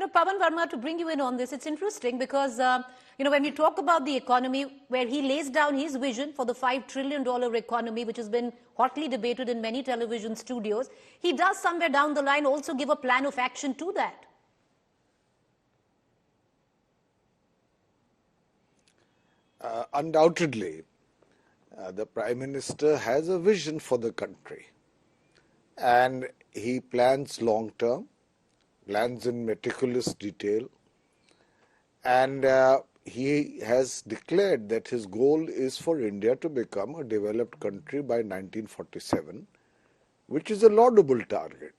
Pawan Verma, to bring you in on this, it's interesting because, when we talk about the economy, where he lays down his vision for the $5 trillion economy, which has been hotly debated in many television studios, he does somewhere down the line also give a plan of action to that. Undoubtedly, the Prime Minister has a vision for the country, and he plans long-term, plans in meticulous detail, and he has declared that his goal is for India to become a developed country by 1947, which is a laudable target.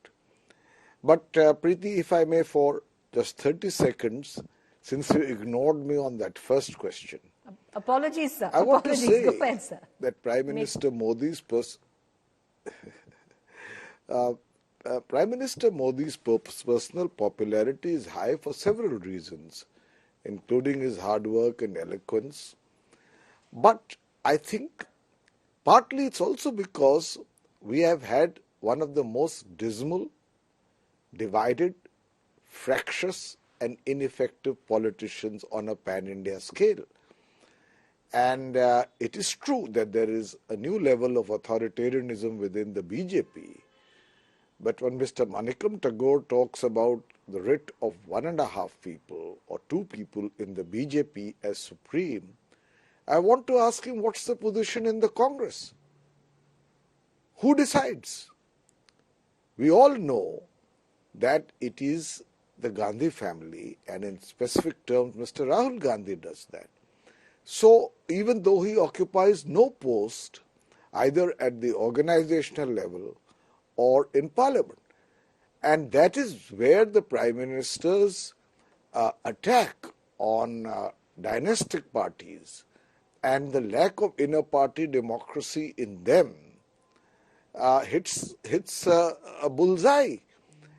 But Preeti, if I may, for just 30 seconds, since you ignored me on that first question. Apologies, sir. I want to say Go ahead, sir. that Prime Minister Modi's personal popularity is high for several reasons, including his hard work and eloquence. But I think partly it's also because we have had one of the most dismal, divided, fractious and ineffective politicians on a pan-India scale. And it is true that there is a new level of authoritarianism within the BJP. But when Mr. Manikam Tagore talks about the writ of 1.5 people or 2 people in the BJP as supreme, I want to ask him, what's the position in the Congress? Who decides? We all know that it is the Gandhi family, and in specific terms, Mr. Rahul Gandhi does that. So even though he occupies no post either at the organizational level or in Parliament, and that is where the Prime Minister's attack on dynastic parties and the lack of inner party democracy in them hits a bullseye.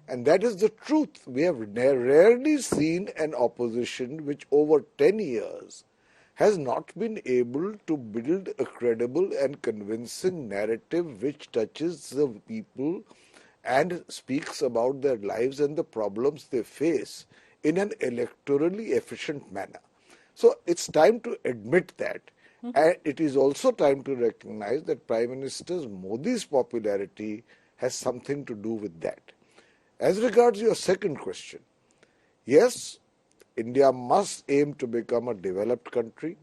And that is the truth. We have rarely seen an opposition which over 10 years has not been able to build a credible and convincing narrative which touches the people and speaks about their lives and the problems they face in an electorally efficient manner. So it's time to admit that. And it is also time to recognize that Prime Minister Modi's popularity has something to do with that. As regards your second question, yes, India must aim to become a developed country,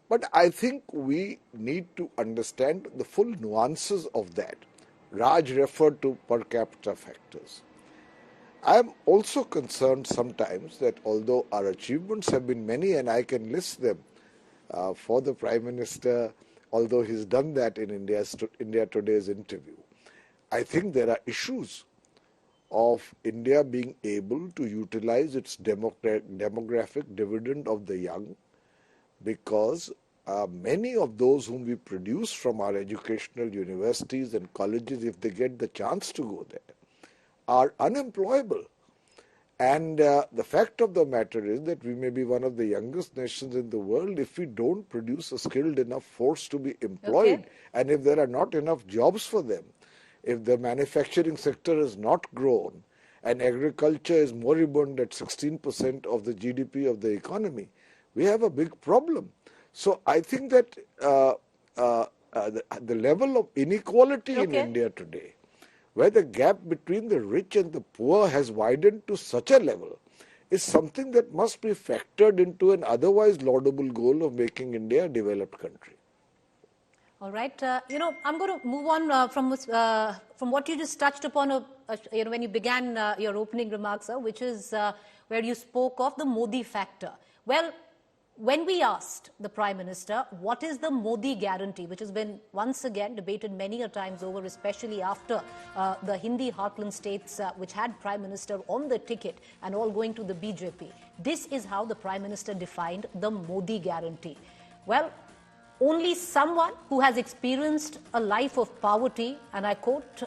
but I think we need to understand the full nuances of that. Raj referred to per capita factors. I am also concerned sometimes that although our achievements have been many, and I can list them for the Prime Minister, although he's done that in India Today's interview, I think there are issues of India being able to utilize its demographic dividend of the young, because many of those whom we produce from our educational universities and colleges, if they get the chance to go there, are unemployable. And the fact of the matter is that we may be one of the youngest nations in the world if we don't produce a skilled enough force to be employed, and if there are not enough jobs for them. If the manufacturing sector has not grown and agriculture is moribund at 16% of the GDP of the economy, we have a big problem. So I think that the level of inequality in India today, where the gap between the rich and the poor has widened to such a level, is something that must be factored into an otherwise laudable goal of making India a developed country. All right. I'm going to move on from what you just touched upon, when you began your opening remarks, sir, which is where you spoke of the Modi factor. Well, when we asked the Prime Minister, what is the Modi guarantee, which has been once again debated many a times over, especially after the Hindi heartland states, which had Prime Minister on the ticket and all going to the BJP. This is how the Prime Minister defined the Modi guarantee. Well, only someone who has experienced a life of poverty, and I quote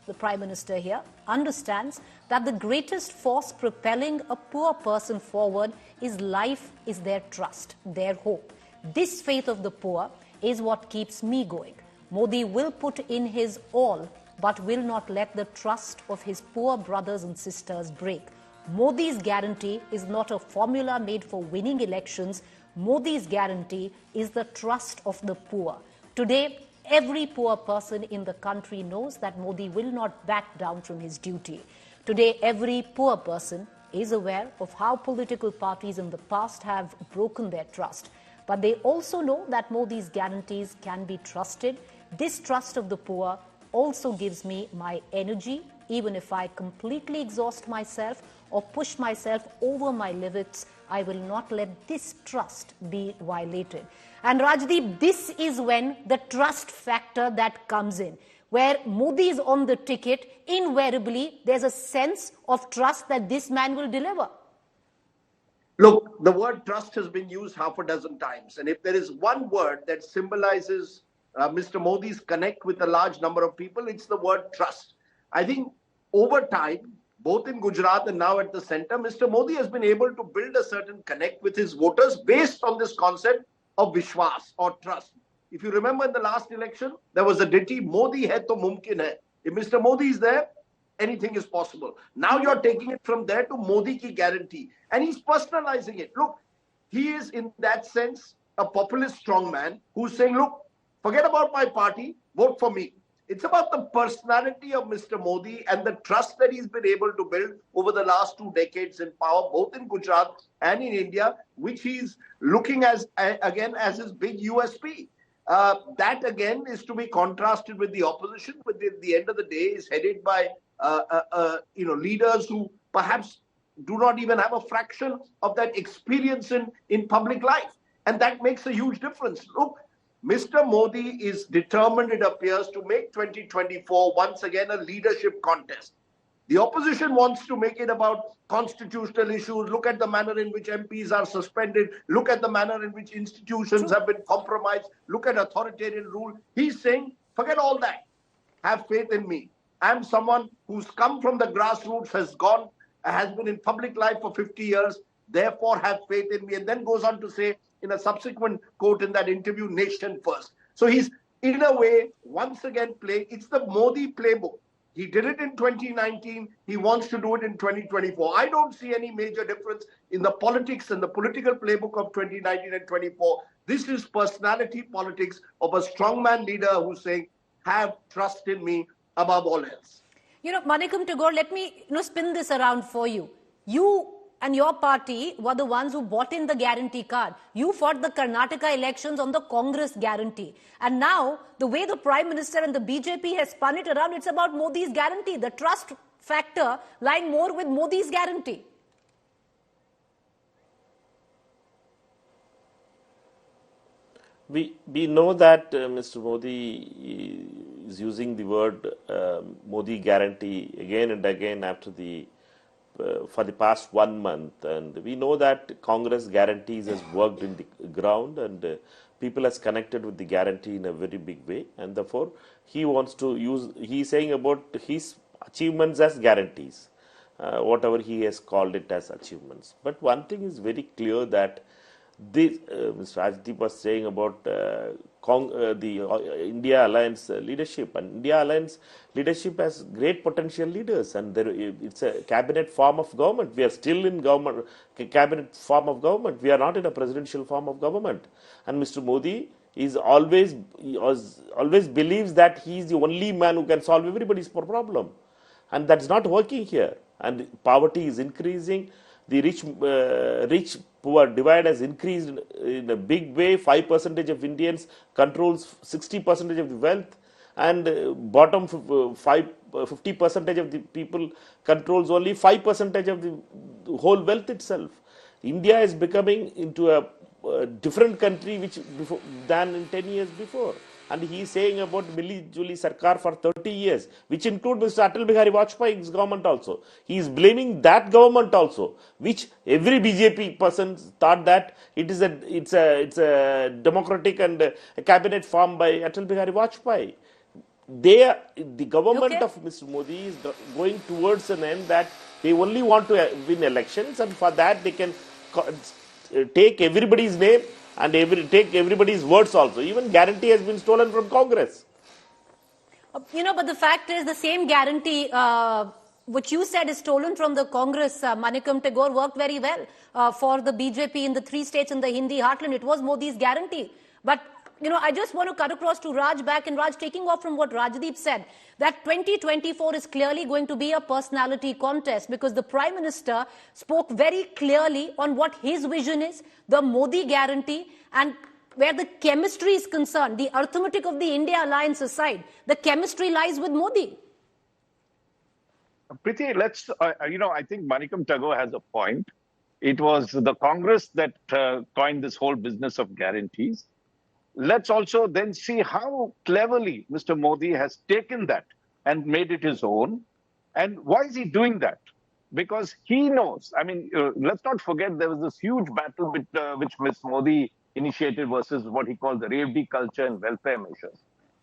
the Prime Minister here, understands that the greatest force propelling a poor person forward is life, is their trust, their hope. This faith of the poor is what keeps me going. Modi will put in his all, but will not let the trust of his poor brothers and sisters break. Modi's guarantee is not a formula made for winning elections. Modi's guarantee is the trust of the poor. Today, every poor person in the country knows that Modi will not back down from his duty. Today, every poor person is aware of how political parties in the past have broken their trust. But they also know that Modi's guarantees can be trusted. This trust of the poor also gives me my energy, even if I completely exhaust myself or push myself over my limits. I will not let this trust be violated. And Rajdeep, this is when the trust factor that comes in. Where Modi is on the ticket, invariably there's a sense of trust that this man will deliver. Look, the word trust has been used half a dozen times. And if there is one word that symbolizes Mr. Modi's connect with a large number of people, it's the word trust. I think over time, both in Gujarat and now at the center, Mr. Modi has been able to build a certain connect with his voters based on this concept of Vishwas or trust. If you remember in the last election, there was a ditty, Modi hai to mumkin hai. If Mr. Modi is there, anything is possible. Now you're taking it from there to Modi ki guarantee. And he's personalizing it. Look, he is in that sense a populist strongman who's saying, look, forget about my party, vote for me. It's about the personality of Mr. Modi and the trust that he's been able to build over the last 2 decades in power, both in Gujarat and in India, which he's looking as again as his big USP. That again is to be contrasted with the opposition, but at the end of the day is headed by leaders who perhaps do not even have a fraction of that experience in public life. And that makes a huge difference. Look, Mr. Modi is determined, it appears, to make 2024 once again a leadership contest. The opposition wants to make it about constitutional issues. Look at the manner in which MPs are suspended. Look at the manner in which institutions have been compromised. Look at authoritarian rule. He's saying, forget all that. Have faith in me. I'm someone who's come from the grassroots, has been in public life for 50 years. Therefore, have faith in me. And then goes on to say, in a subsequent quote in that interview, nation first. So he's, in a way, once again it's the Modi playbook. He did it in 2019. He wants to do it in 2024. I don't see any major difference in the politics and the political playbook of 2019 and 24. This is personality politics of a strongman leader who's saying, have trust in me above all else. Manikam Tagore, let me spin this around for you. You and your party were the ones who bought in the guarantee card. You fought the Karnataka elections on the Congress guarantee. And now, the way the Prime Minister and the BJP has spun it around, it's about Modi's guarantee. The trust factor lying more with Modi's guarantee. We know that Mr. Modi is using the word Modi guarantee again and again for the past 1 month, and we know that Congress guarantees has worked in the ground, and people has connected with the guarantee in a very big way, and therefore he's saying about his achievements as guarantees, whatever he has called it as achievements. But one thing is very clear that this, Mr. Rajdeep was saying about the India Alliance leadership, and India Alliance leadership has great potential leaders, and it's a cabinet form of government. We are still in cabinet form of government. We are not in a presidential form of government. And Mr. Modi always believes that he is the only man who can solve everybody's problem, and that's not working here. And poverty is increasing. The rich-poor divide has increased in a big way. 5% of Indians controls 60% of the wealth, and bottom 50% of the people controls only 5% of the whole wealth itself. India is becoming into a different country than in 10 years before. And he is saying about Mili Juli Sarkar for 30 years, which include Mr. Atal Bihari Vajpayee's government also. He is blaming that government also, which every BJP person thought that it's a democratic and a cabinet formed by Atal Bihari Vajpayee. The government of Mr. Modi is going towards an end that they only want to win elections, and for that they can take everybody's name and take everybody's words also. Even guarantee has been stolen from Congress. But the fact is the same guarantee what you said is stolen from the Congress. Manikam Tagore worked very well for the BJP in the 3 states in the Hindi heartland. It was Modi's guarantee. But, I just want to cut across to Raj back. And Raj, taking off from what Rajdeep said, that 2024 is clearly going to be a personality contest because the Prime Minister spoke very clearly on what his vision is, the Modi guarantee, and where the chemistry is concerned, the arithmetic of the India alliance aside, the chemistry lies with Modi. Priti, I think Manikam Tagore has a point. It was the Congress that coined this whole business of guarantees. Let's also then see how cleverly Mr. Modi has taken that and made it his own. And why is he doing that? Because he knows, let's not forget there was this huge battle which Ms. Modi initiated versus what he called the Revdi culture and welfare measures.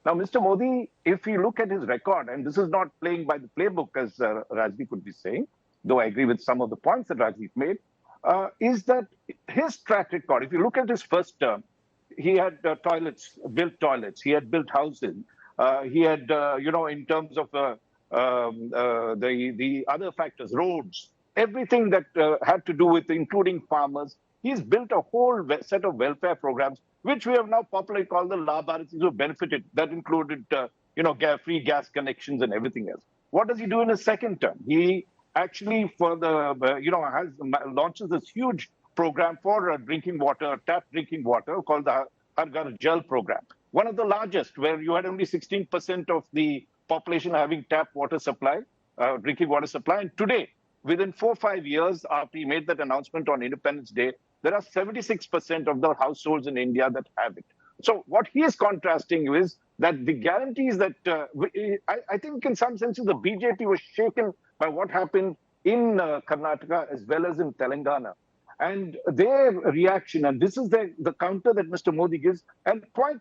Now, Mr. Modi, if you look at his record, and this is not playing by the playbook, as Rajdeep could be saying, though I agree with some of the points that Rajdeep made, is that his track record, if you look at his first term, he had built toilets, he had built housing, he had, in terms of the other factors, roads, everything that had to do with including farmers. He's built a whole set of welfare programs, which we have now popularly called the laudable, who benefited. That included, free gas connections and everything else. What does he do in his second term? He actually, launches this huge program for drinking water, tap drinking water, called the Har Ghar Jal program. One of the largest, where you had only 16% of the population having tap water supply, drinking water supply. And today, within 4 or 5 years after he made that announcement on Independence Day, there are 76% of the households in India that have it. So what he is contrasting is that the guarantees that I think in some senses the BJP was shaken by what happened in Karnataka as well as in Telangana. And their reaction, and this is the counter that Mr. Modi gives, and quite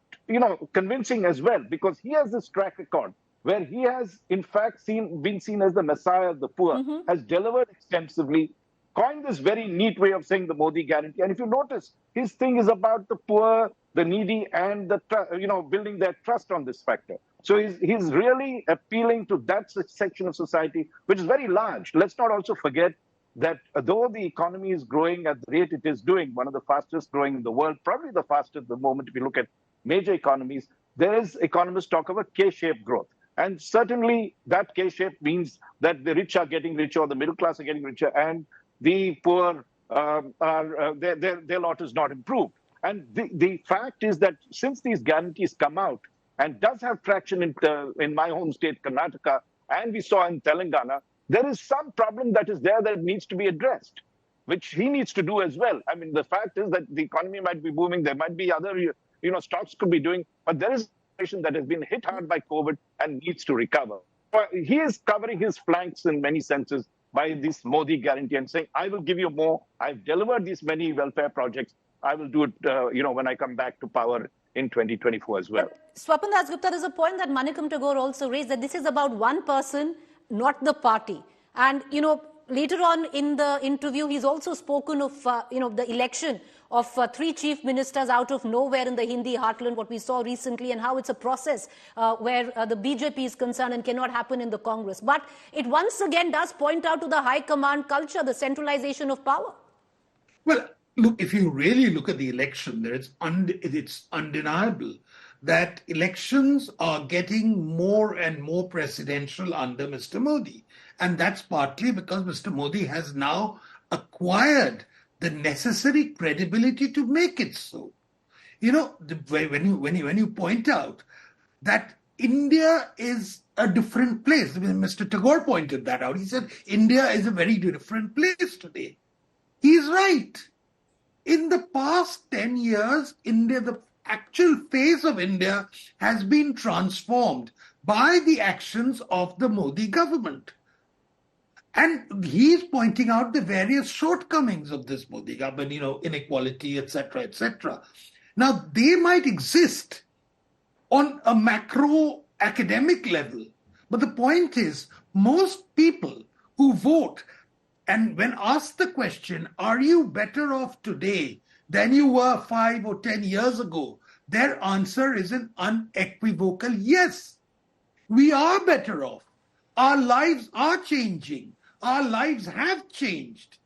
convincing as well, because he has this track record where he has in fact been seen as the messiah of the poor, has delivered extensively, coined this very neat way of saying the Modi guarantee. And if you notice, his thing is about the poor, the needy, and building their trust on this factor. So he's really appealing to that section of society, which is very large. Let's not also forget that though the economy is growing at the rate it is doing, one of the fastest growing in the world, probably the fastest at the moment if you look at major economies, there is economists talk of a K-shaped growth. And certainly that K-shape means that the rich are getting richer, or the middle class are getting richer, and the poor their lot is not improved. And the fact is that since these guarantees come out and does have traction in my home state, Karnataka, and we saw in Telangana, there is some problem that is there that needs to be addressed, which he needs to do as well. The fact is that the economy might be booming, there might be other, stocks could be doing, but there is a nation that has been hit hard by COVID and needs to recover. He is covering his flanks in many senses by this Modi guarantee and saying, I will give you more. I've delivered these many welfare projects. I will do it, when I come back to power in 2024 as well. Swapan Dasgupta, there's a point that Manikam Tagore also raised, that this is about one person, not the party. And, later on in the interview, he's also spoken of, the election of 3 chief ministers out of nowhere in the Hindi heartland, what we saw recently, and how it's a process where the BJP is concerned and cannot happen in the Congress. But it once again does point out to the high command culture, the centralization of power. Well, look, if you really look at the election, it's undeniable that elections are getting more and more presidential under Mr. Modi. And that's partly because Mr. Modi has now acquired the necessary credibility to make it so. When you point out that India is a different place, Mr. Tagore pointed that out. He said India is a very different place today. He's right. In the past 10 years, the actual face of India has been transformed by the actions of the Modi government. And he's pointing out the various shortcomings of this Modi government, inequality, etc., etc. Now, they might exist on a macro academic level, but the point is, most people who vote, and when asked the question, are you better off today than you were 5 or 10 years ago? Their answer is an unequivocal yes. We are better off. Our lives are changing. Our lives have changed.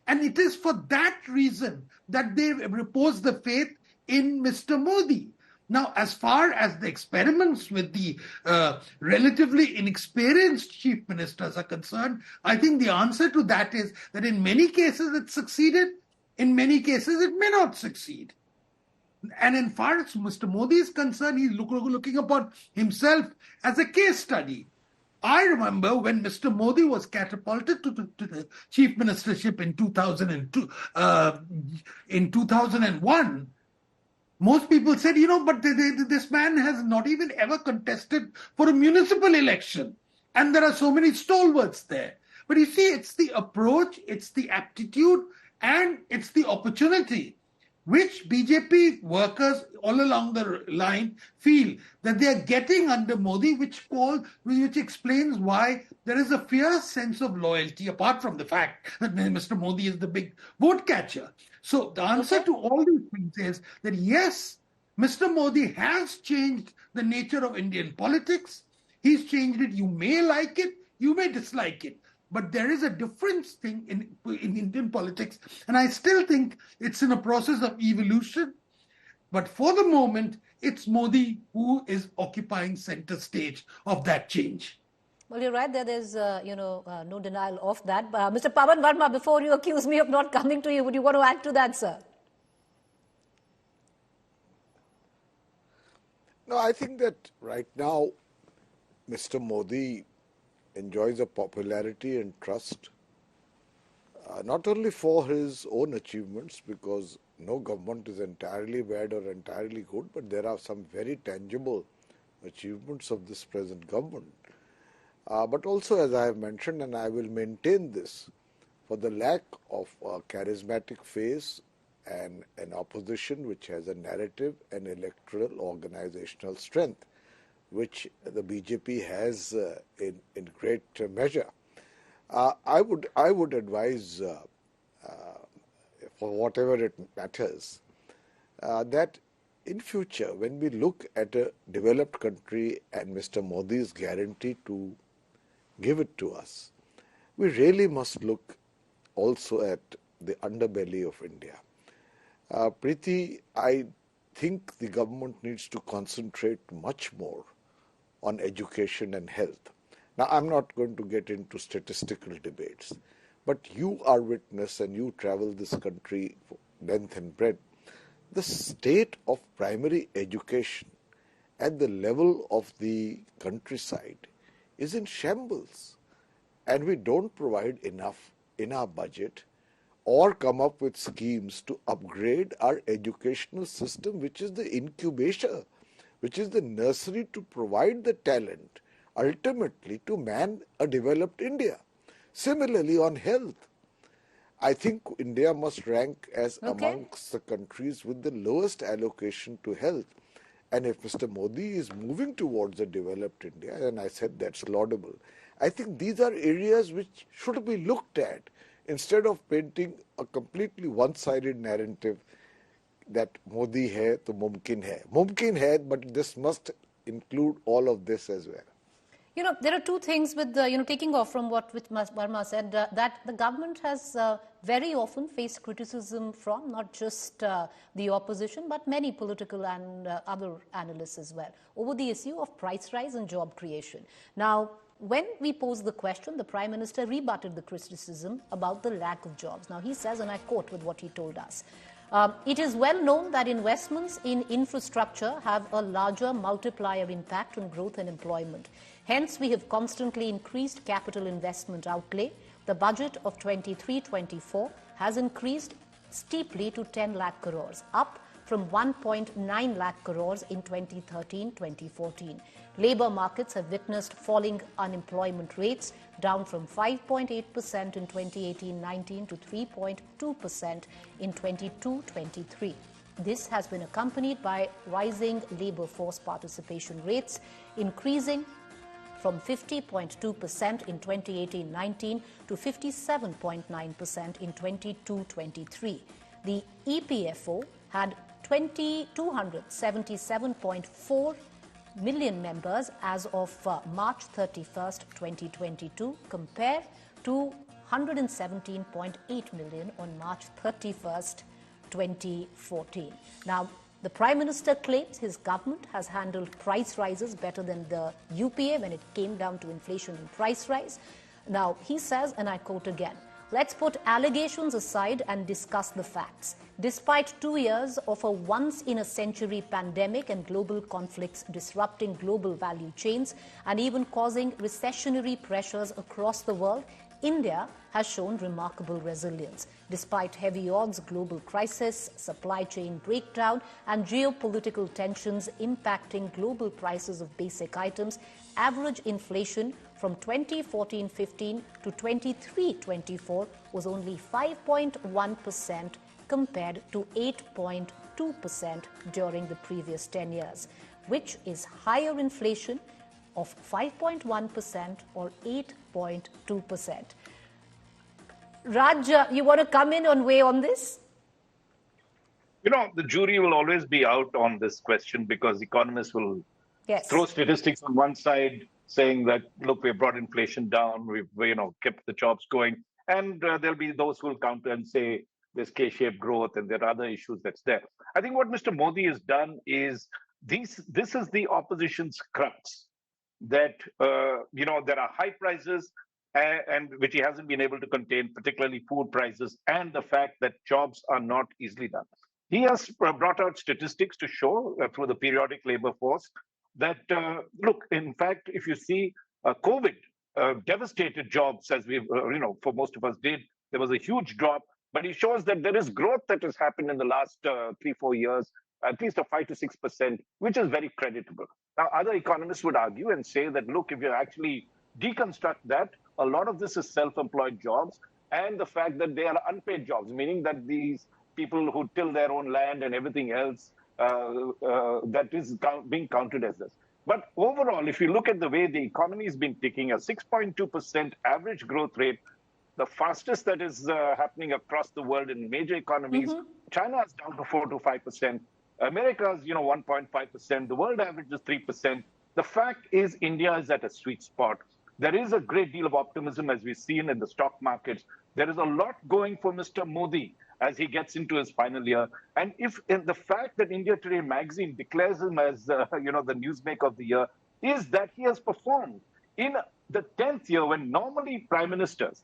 And it is for that reason that they repose the faith in Mr. Modi. Now, as far as the experiments with the relatively inexperienced chief ministers are concerned, I think the answer to that is that in many cases it succeeded, in many cases it may not succeed. And as far as Mr. Modi is concerned, he's looking upon himself as a case study. I remember when Mr. Modi was catapulted to the chief ministership in 2002, in 2001, most people said, but this man has not even ever contested for a municipal election. And there are so many stalwarts there. But you see, it's the approach, it's the aptitude, and it's the opportunity which BJP workers all along the line feel that they are getting under Modi, which explains why there is a fierce sense of loyalty, apart from the fact that Mr. Modi is the big vote catcher. So the answer to all these things is that yes, Mr. Modi has changed the nature of Indian politics. He's changed it. You may like it, you may dislike it. But there is a difference thing in Indian politics. And I still think it's in a process of evolution. But for the moment, it's Modi who is occupying center stage of that change. Well, you're right. There's no denial of that. Mr. Pawan Verma, before you accuse me of not coming to you, would you want to add to that, sir? No, I think that right now, Mr. Modi enjoys a popularity and trust, not only for his own achievements, because no government is entirely bad or entirely good, but there are some very tangible achievements of this present government. But also, as I have mentioned, and I will maintain this, for the lack of a charismatic face and an opposition which has a narrative and electoral organizational strength, which the BJP has in great measure. I would advise, for whatever it matters, that in future, when we look at a developed country and Mr. Modi's guarantee to give it to us, we really must look also at the underbelly of India. Preeti, I think the government needs to concentrate much more on education and health. Now, I'm not going to get into statistical debates, but you are witness and you travel this country for length and breadth. The state of primary education at the level of the countryside is in shambles, and we don't provide enough in our budget or come up with schemes to upgrade our educational system, which is the incubator, which is the nursery to provide the talent, ultimately to man a developed India. Similarly, on health, I think India must rank as amongst the countries with the lowest allocation to health. And if Mr. Modi is moving towards a developed India, and I said that's laudable, I think these are areas which should be looked at instead of painting a completely one-sided narrative that Modi hai to mumkin hai. Mumkin hai, but this must include all of this as well. There are two things with, taking off from what Verma said, that the government has very often faced criticism from not just the opposition, but many political and other analysts as well, over the issue of price rise and job creation. Now, when we posed the question, the Prime Minister rebutted the criticism about the lack of jobs. Now, he says, and I quote with what he told us, it is well known that investments in infrastructure have a larger multiplier impact on growth and employment. Hence, we have constantly increased capital investment outlay. The budget of 23-24 has increased steeply to 10 lakh crores, up from 1.9 lakh crores in 2013-2014. Labour markets have witnessed falling unemployment rates, down from 5.8% in 2018-19 to 3.2% in 22-23. This has been accompanied by rising labour force participation rates, increasing from 50.2% in 2018-19 to 57.9% in 22-23. The EPFO had 277.4 million members as of March 31st, 2022, compared to 117.8 million on March 31st, 2014. Now, the Prime Minister claims his government has handled price rises better than the UPA when it came down to inflation and price rise. Now, he says, and I quote again, "Let's put allegations aside and discuss the facts. Despite 2 years of a once-in-a-century pandemic and global conflicts disrupting global value chains and even causing recessionary pressures across the world, India has shown remarkable resilience. Despite heavy odds, global crisis, supply chain breakdown, and geopolitical tensions impacting global prices of basic items, average inflation from 2014-15 to 23-24 was only 5.1% compared to 8.2% during the previous 10 years, which is higher inflation of 5.1% or 8.2%. Raj, you want to come in on weigh on this? You know, the jury will always be out on this question because economists will throw statistics on one side saying that, look, we've brought inflation down, we've kept the jobs going. And there'll be those who will counter and say there's K-shaped growth and there are other issues that's there. I think what Mr. Modi has done is this is the opposition's crux. That, there are high prices and which he hasn't been able to contain, particularly food prices, and the fact that jobs are not easily done. He has brought out statistics to show through the periodic labor force that, look, in fact, if you see COVID devastated jobs as we, for most of us did, there was a huge drop, but he shows that there is growth that has happened in the last 3-4 years, at least of 5 to 6%, which is very creditable. Now, other economists would argue and say that, look, if you actually deconstruct that, a lot of this is self-employed jobs and the fact that they are unpaid jobs, meaning that these people who till their own land and everything else, that is being counted as this. But overall, if you look at the way the economy has been ticking, a 6.2% average growth rate, the fastest that is happening across the world in major economies. China is down to 4 to 5%. America is, 1.5%. The world average is 3%. The fact is India is at a sweet spot. There is a great deal of optimism as we've seen in the stock markets. There is a lot going for Mr. Modi as he gets into his final year. And the fact that India Today magazine declares him as, the Newsmaker of the year is that he has performed in the 10th year when normally prime ministers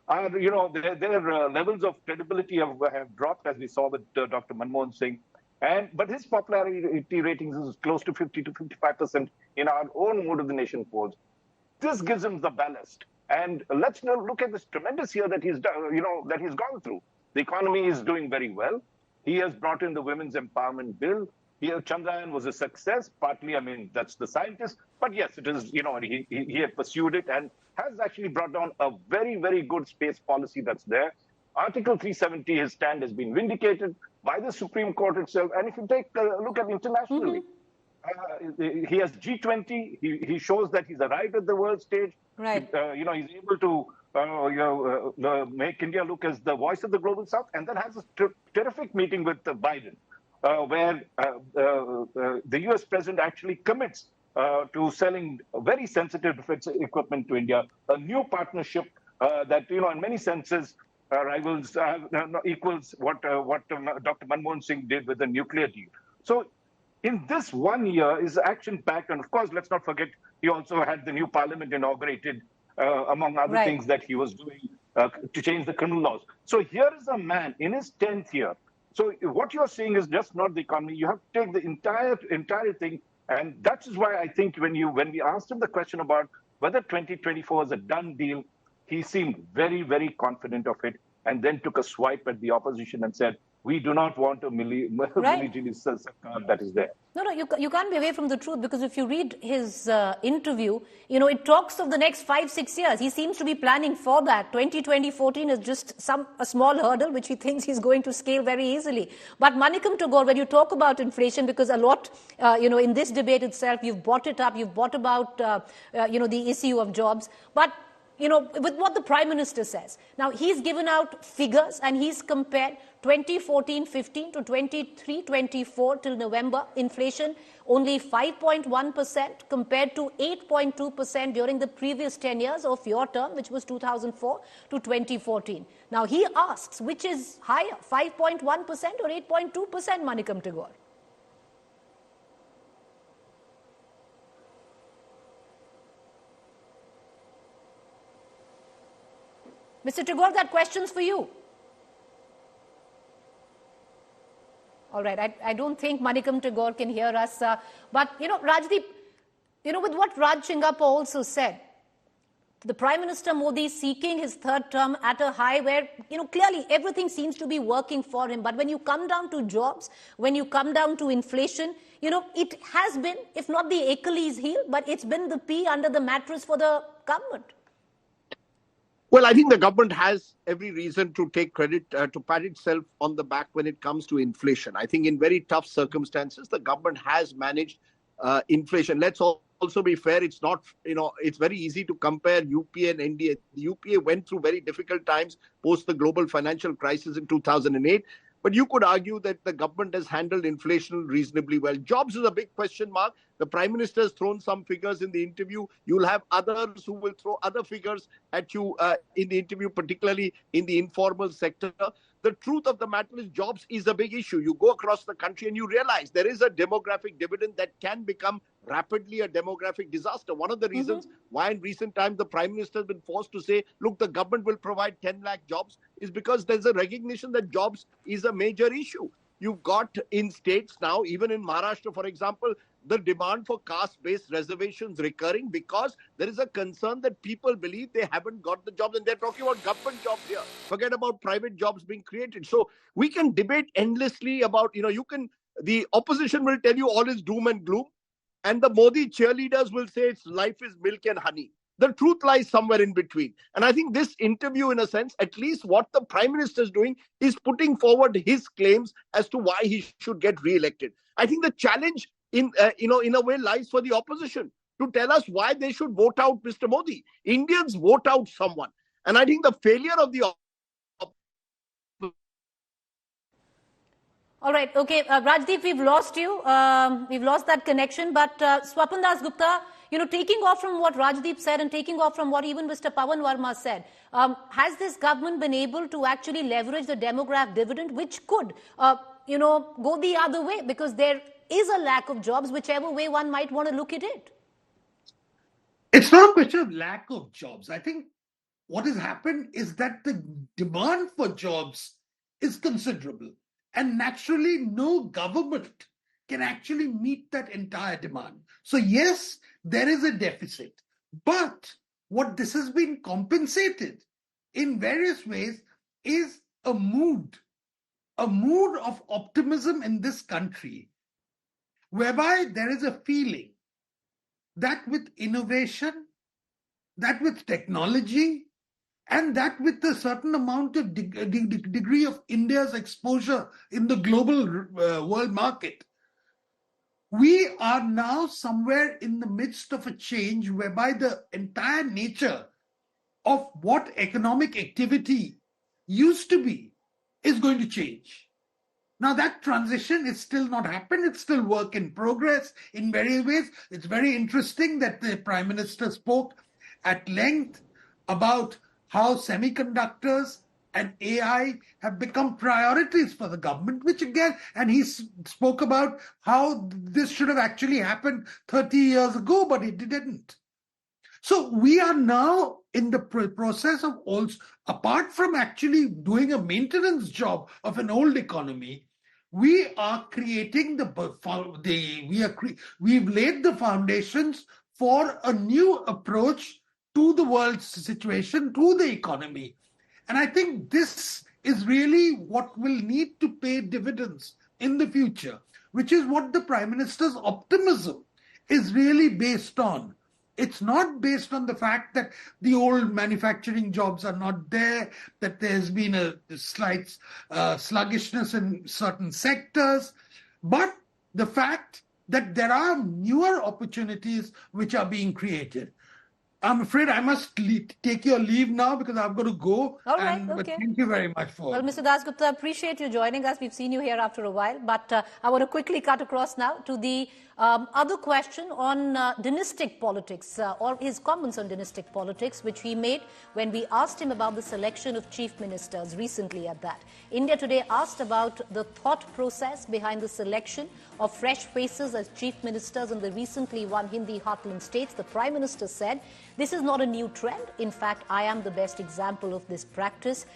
are, their levels of credibility have dropped, as we saw with Dr. Manmohan Singh. But his popularity ratings is close to 50 to 55% in our own Mood of the Nation polls. This gives him the ballast. And let's now look at this tremendous year that he's done, that he's gone through. The economy is doing very well. He has brought in the Women's Empowerment Bill. Chandrayaan was a success. Partly, that's the scientist. But yes, it is, he had pursued it and has actually brought down a very, very good space policy that's there. Article 370, his stand has been vindicated by the Supreme Court itself. And if you take a look at internationally, he has G20. He shows that he's arrived at the world stage. Right. He's able to make India look as the voice of the global south, and then has a terrific meeting with Biden, where the U.S. president actually commits to selling very sensitive defense equipment to India, a new partnership that, in many senses, rivals, equals what Dr. Manmohan Singh did with the nuclear deal. So in this 1 year is action-packed. And of course, let's not forget, he also had the new parliament inaugurated, among other things that he was doing to change the criminal laws. So here is a man in his 10th year. So what you're saying is just not the economy. You have to take the entire thing. And that is why I think when we asked him the question about whether 2024 is a done deal, he seemed very, very confident of it, and then took a swipe at the opposition and said, we do not want a military sarkar that is there. No, you can't be away from the truth, because if you read his interview, it talks of the next 5-6 years. He seems to be planning for that. 2014 is just a small hurdle, which he thinks he's going to scale very easily. But Manikam Tagore, when you talk about inflation, because a lot, in this debate itself, you've brought it up, you've brought about, the issue of jobs. But with what the Prime Minister says. Now, he's given out figures and he's compared 2014-15 to 23-24 till November. Inflation only 5.1% compared to 8.2% during the previous 10 years of your term, which was 2004 to 2014. Now, he asks, which is higher, 5.1% or 8.2%, Manikam Tagore? Mr. Tagore, that question's for you. All right, I don't think Manikam Tagore can hear us. But, Rajdeep, with what Raj Chingappa also said, the Prime Minister Modi is seeking his third term at a high where, clearly everything seems to be working for him. But when you come down to jobs, when you come down to inflation, it has been, if not the Achilles heel, but it's been the pea under the mattress for the government. Well, I think the government has every reason to take credit, to pat itself on the back when it comes to inflation. I think in very tough circumstances, the government has managed inflation. Let's also be fair. It's not, it's very easy to compare UPA and NDA. The UPA went through very difficult times post the global financial crisis in 2008. But you could argue that the government has handled inflation reasonably well. Jobs is a big question mark. The Prime Minister has thrown some figures in the interview. You'll have others who will throw other figures at you in the interview, particularly in the informal sector. The truth of the matter is jobs is a big issue. You go across the country and you realize there is a demographic dividend that can become rapidly a demographic disaster. One of the reasons why in recent times the Prime Minister has been forced to say, look, the government will provide 10 lakh jobs is because there's a recognition that jobs is a major issue. You've got in states now, even in Maharashtra, for example, the demand for caste-based reservations recurring because there is a concern that people believe they haven't got the jobs, and they're talking about government jobs here. Forget about private jobs being created. So we can debate endlessly about, the opposition will tell you all is doom and gloom, and the Modi cheerleaders will say it's life is milk and honey. The truth lies somewhere in between. And I think this interview, in a sense, at least what the Prime Minister is doing is putting forward his claims as to why he should get re-elected. I think the challenge in a way lies for the opposition to tell us why they should vote out Mr. Modi. Indians vote out someone. And I think the failure of the All right, okay, Rajdeep, we've lost you. We've lost that connection. But Swapan Das Gupta, taking off from what Rajdeep said and taking off from what even Mr. Pawan Verma said, has this government been able to actually leverage the demographic dividend, which could, go the other way? Because there is a lack of jobs, whichever way one might want to look at it. It's not a question of lack of jobs. I think what has happened is that the demand for jobs is considerable. And naturally, no government can actually meet that entire demand. So yes, there is a deficit. But what this has been compensated in various ways is a mood of optimism in this country, whereby there is a feeling that with innovation, that with technology, and that with a certain amount of degree of India's exposure in the global world market, we are now somewhere in the midst of a change whereby the entire nature of what economic activity used to be is going to change. Now, that transition is still not happened. It's still work in progress in various ways. It's very interesting that the Prime Minister spoke at length about how semiconductors and AI have become priorities for the government, which again, and he spoke about how this should have actually happened 30 years ago, but it didn't. So we are now in the process of also, apart from actually doing a maintenance job of an old economy, we are creating we've laid the foundations for a new approach to the world's situation, to the economy. And I think this is really what will need to pay dividends in the future, which is what the Prime Minister's optimism is really based on. It's not based on the fact that the old manufacturing jobs are not there, that there's been a slight sluggishness in certain sectors, but the fact that there are newer opportunities which are being created. I'm afraid I must take your leave now because I've got to go. All right, But okay. thank you very much for. Well, Mr. Dasgupta, I appreciate you joining us. We've seen you here after a while, but I want to quickly cut across now to the other question on dynastic politics, or his comments on dynastic politics, which he made when we asked him about the selection of chief ministers recently at that. India Today asked about the thought process behind the selection of fresh faces as chief ministers in the recently won Hindi heartland states. The Prime Minister said, "This is not a new trend. In fact, I am the best example of this practice.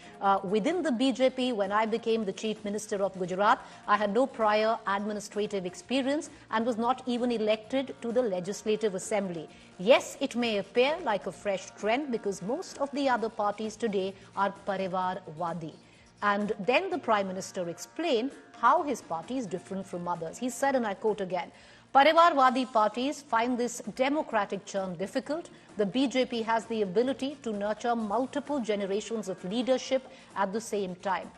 Within the BJP, when I became the Chief Minister of Gujarat, I had no prior administrative experience and was not even elected to the Legislative Assembly. Yes, it may appear like a fresh trend because most of the other parties today are Parivarwadi." And then the Prime Minister explained how his party is different from others. He said, and I quote again, "Parivarwadi parties find this democratic churn difficult. The BJP has the ability to nurture multiple generations of leadership at the same time.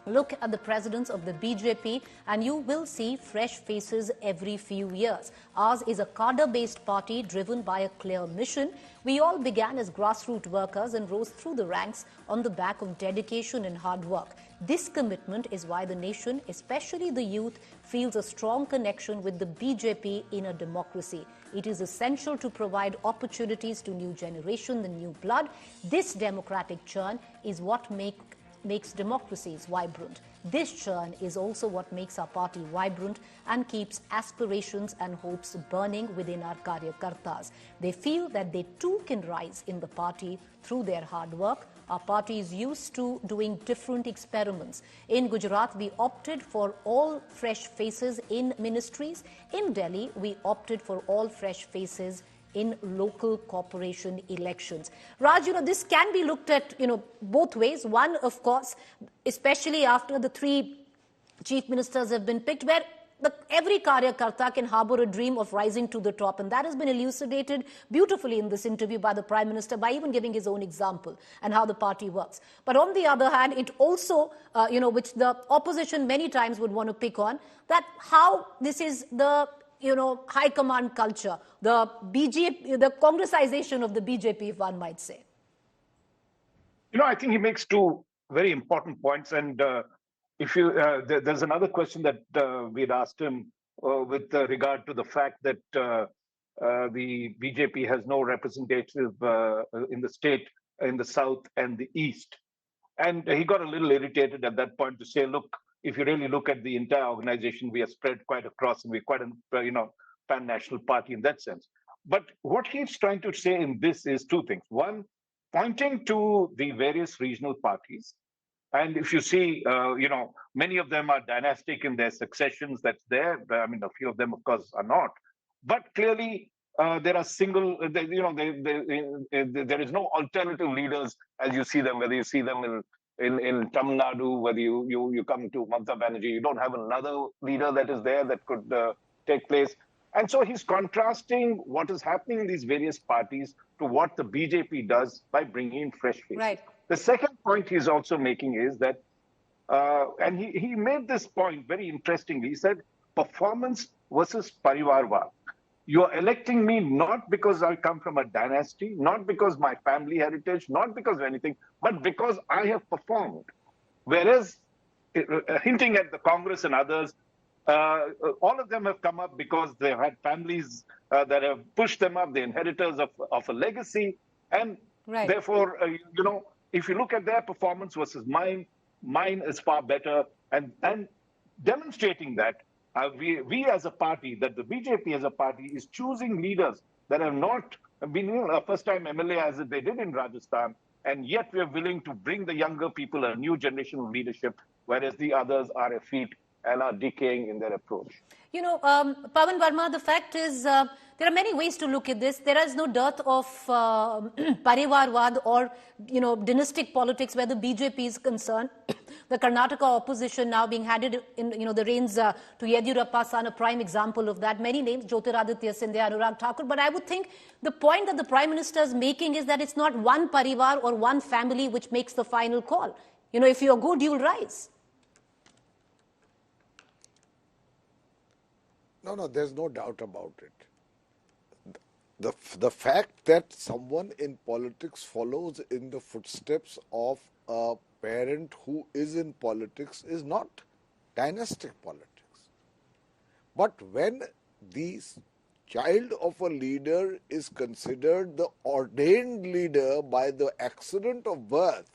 Look at the presidents of the BJP and you will see fresh faces every few years. Ours is a cadre-based party driven by a clear mission. We all began as grassroots workers and rose through the ranks on the back of dedication and hard work. This commitment is why the nation, especially the youth, feels a strong connection with the BJP in a democracy. It is essential to provide opportunities to new generation, the new blood. This democratic churn is what makes democracies vibrant. This churn is also what makes our party vibrant and keeps aspirations and hopes burning within our Karyakartas. They feel that they too can rise in the party through their hard work. Our party is used to doing different experiments. In Gujarat, we opted for all fresh faces in ministries. In Delhi, we opted for all fresh faces in local corporation elections." Raj, this can be looked at, both ways. One, of course, especially after the three chief ministers have been picked, where every Karyakarta can harbor a dream of rising to the top. And that has been elucidated beautifully in this interview by the Prime Minister by even giving his own example and how the party works. But on the other hand, it also, which the opposition many times would want to pick on, that how this is the high command culture, the BJP, the Congressization of the BJP, if one might say. I think he makes two very important points. And if you, there's another question that we'd asked him with regard to the fact that the BJP has no representative in the state, in the south and the east. And he got a little irritated at that point to say, look, if you really look at the entire organization, we are spread quite across and we're quite a pan-national party in that sense. But what he's trying to say in this is two things. One, pointing to the various regional parties. And if you see, many of them are dynastic in their successions that's there. I mean, a few of them, of course, are not. But clearly, there are there is no alternative leaders as you see them, whether you see them in Tamil Nadu, whether you come to Mamata Banerjee, you don't have another leader that is there that could take place. And so he's contrasting what is happening in these various parties to what the BJP does by bringing in fresh faces. Right. The second point he's also making is that, and he made this point very interestingly, he said, performance versus Parivarwad. You're electing me not because I come from a dynasty, not because my family heritage, not because of anything, but because I have performed. Whereas, hinting at the Congress and others, all of them have come up because they had families that have pushed them up, the inheritors of a legacy. And therefore, if you look at their performance versus mine is far better. And demonstrating that, we as a party, that the BJP as a party is choosing leaders that have not been a first-time MLA as they did in Rajasthan, and yet we are willing to bring the younger people a new generation of leadership, whereas the others are effete and are decaying in their approach. Pawan Verma, the fact is there are many ways to look at this. There is no dearth of Parivarwad or dynastic politics where the BJP is concerned. The Karnataka opposition now being handed in the reins to Yediyurappa's son, a prime example of that. Many names, Jyotiraditya Scindia, Anurag Thakur. But I would think the point that the Prime Minister is making is that it's not one parivar or one family which makes the final call. If you're good, you'll rise. No, there's no doubt about it. the fact that someone in politics follows in the footsteps of a parent who is in politics is not dynastic politics. But when the child of a leader is considered the ordained leader by the accident of birth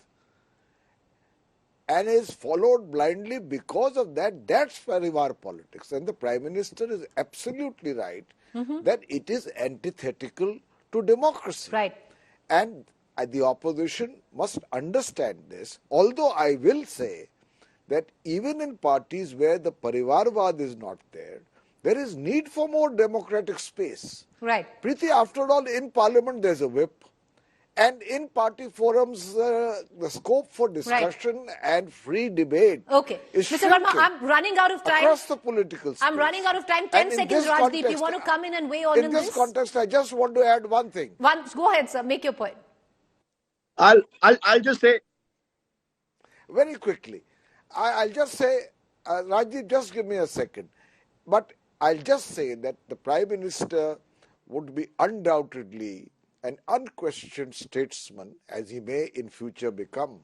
and is followed blindly because of that, that's Parivar politics. And the Prime Minister is absolutely right that it is antithetical to democracy. Right. And the opposition must understand this, although I will say that even in parties where the Parivarvad is not there, there is need for more democratic space. Right. Preeti, after all, in Parliament there's a whip. And in party forums, the scope for discussion and free debate is Mr. Verma, I'm running out of time. Across the political space. I'm running out of time. 10 seconds, Rajdeep. You want to come in and weigh on in this? In this context, I just want to add one thing. Go ahead, sir. Make your point. I'll just say very quickly. I'll just say, Rajdeep, just give me a second. But I'll just say that the Prime Minister would be undoubtedly an unquestioned statesman, as he may in future become,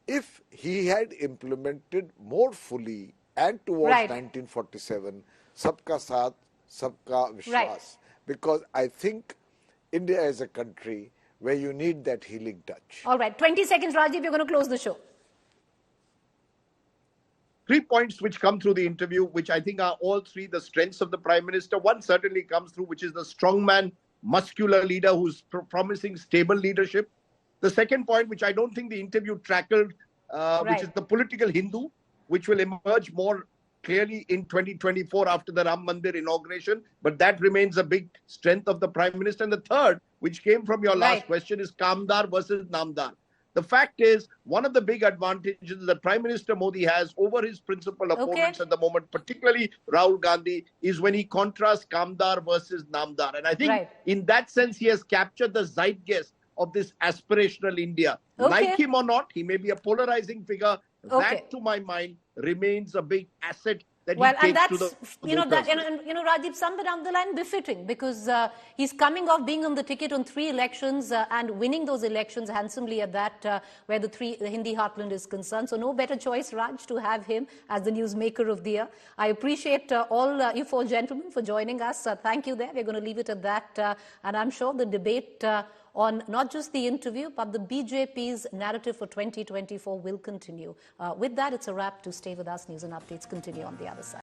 if he had implemented more fully and towards 1947, Sabka Saath, Sabka Vishwas. Because I think India is a country where you need that healing touch. All right, 20 seconds, Rajdeep, you're going to close the show. 3 points which come through the interview, which I think are all three the strengths of the Prime Minister. One certainly comes through, which is the strongman, muscular leader who's promising stable leadership. The second point, which I don't think the interview tackled, which is the political Hindu, which will emerge more clearly in 2024 after the Ram Mandir inauguration. But that remains a big strength of the Prime Minister. And the third, which came from your last question, is Kamdar versus Namdar. The fact is, one of the big advantages that Prime Minister Modi has over his principal opponents at the moment, particularly Rahul Gandhi, is when he contrasts Kamdar versus Namdar. And I think in that sense, he has captured the zeitgeist of this aspirational India. Like him or not, he may be a polarizing figure. That, to my mind, remains a big asset that he takes to the Rajdeep, somewhere down the line befitting, because he's coming off being on the ticket on 3 elections and winning those elections handsomely at that, where the Hindi heartland is concerned. So no better choice, Raj, to have him as the newsmaker of the year. I appreciate all you 4 gentlemen for joining us. Thank you there. We're going to leave it at that. And I'm sure the debate on not just the interview, but the BJP's narrative for 2024 will continue. With that, it's a wrap. To stay with us. News and updates continue on the other side.